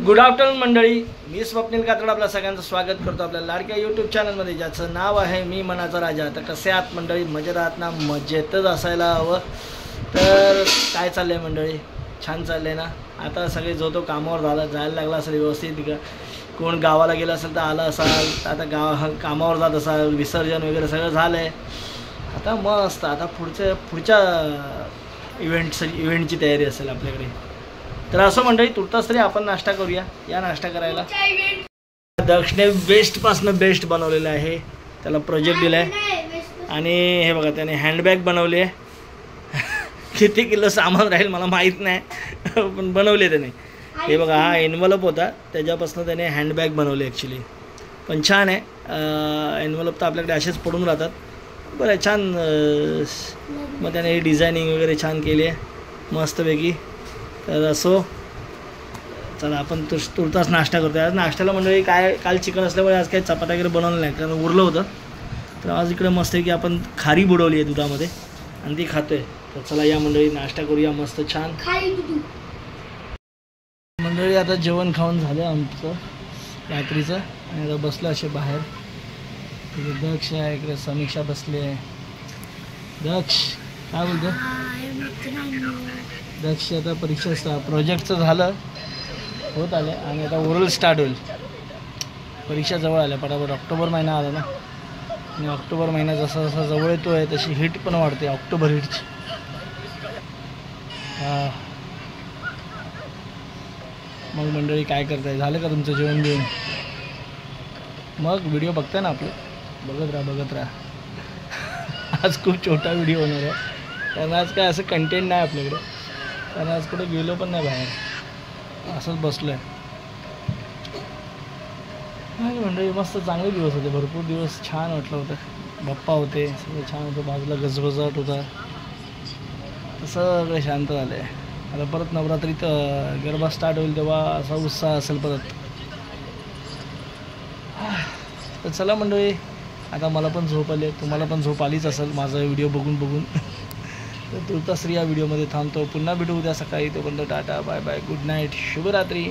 Good afternoon मंडळी, मी स्वप्नील कातड आपल्या सगळ्यांचं स्वागत करतो आपल्या लाडक्या यूट्यूब चॅनलमध्ये, ज्याचं नाव आहे मी मनाचा राजा. तर कसे आहात मंडळी? मजेत आहात ना? मजेतच असायला हवं. तर काय चाललं आहे मंडळी? छान चाललं आहे ना? आता सगळे जो तो कामावर जायला लागला असेल व्यवस्थित. कोण गावाला गेलं असेल तर आलं असाल, आता कामावर जात असाल, विसर्जन वगैरे सगळं झालं आहे. आता मस्त आता पुढच्या इव्हेंटची तयारी असेल आपल्याकडे. तर असं मंडळी, तुर्तास तरी आपण नाश्ता करूया. या नाश्ता करायला. दक्षने बेस्टपासनं बेस्ट बनवलेलं आहे. त्याला प्रोजेक्ट दिला आहे आणि हे बघा त्याने हँडबॅग बनवली आहे. किती किलो सामान राहील मला माहीत नाही, पण बनवले त्याने. हे बघा, हा एन्व्हलप होता, त्याच्यापासून त्याने हँडबॅग बनवली ॲक्च्युली. पण छान आहे. एन्व्हलप तर आपल्याकडे असेच पडून राहतात. बरं आहे, छान. मग त्याने डिझायनिंग वगैरे छान केली आहे मस्तपैकी. तर असो, चला आपण तुर्तास नाश्ता करतो. आज नाश्त्याला मंडळी काय, काल चिकन असल्यामुळे आज काही चपात्या वगैरे बनवलं नाही, कारण उरलं होतं. तर आज इकडे मस्त आहे की आपण खारी बुडवली आहे दुधामध्ये आणि ती खातोय. तर चला या मंडळी, नाश्ता करूया मस्त छान. मंडळी आता जेवण खाऊन झालं आमचं रात्रीचं, आणि आता बसलं असे बाहेर. इकडे दक्ष आहे, इकडे समीक्षा बसली आहे. दक्ष काय बोलतो? दक्ष आता परीक्षा प्रोजेक्टचं झालं होत आलं आणि आता ओरल स्टार्ट होईल. परीक्षा जवळ आल्या पटापट. ऑक्टोबर महिना आला ना, आणि ऑक्टोबर महिना जसा जसा जवळ येतो आहे तशी हीट पण वाढते, ऑक्टोबर हीटची. हां, मग मंडळी काय करताय? झालं का तुमचं जेवण बिवून? मग व्हिडिओ बघताय ना आपलं? बघत राहा. आज खूप छोटा व्हिडिओ होणार आहे, कारण आज काय असं कंटेंट नाही आपल्याकडे, कारण आज कुठे गेलो पण नाही बाहेर, असंच बसलो आहे. नाही मंडळी, मस्त चांगले दिवस होते, भरपूर दिवस छान वाटलं होतं. बाप्पा होते, सगळं छान होतं, बाजूला गजबजाट होता, सगळं शांत झालं आहे. आता परत नवरात्रीत गरबा स्टार्ट होईल तेव्हा असा उत्साह असेल परत. तर चला मंडळी, आता मला पण झोप आली, तुम्हाला पण झोप आलीच असेल माझा व्हिडिओ बघून. तर तुर्तास या व्हिडिओमध्ये थांबतो. पुन्हा भेटू उद्या सकाळी. तोपर्यंत tata, bye bye, good night, शुभरात्री.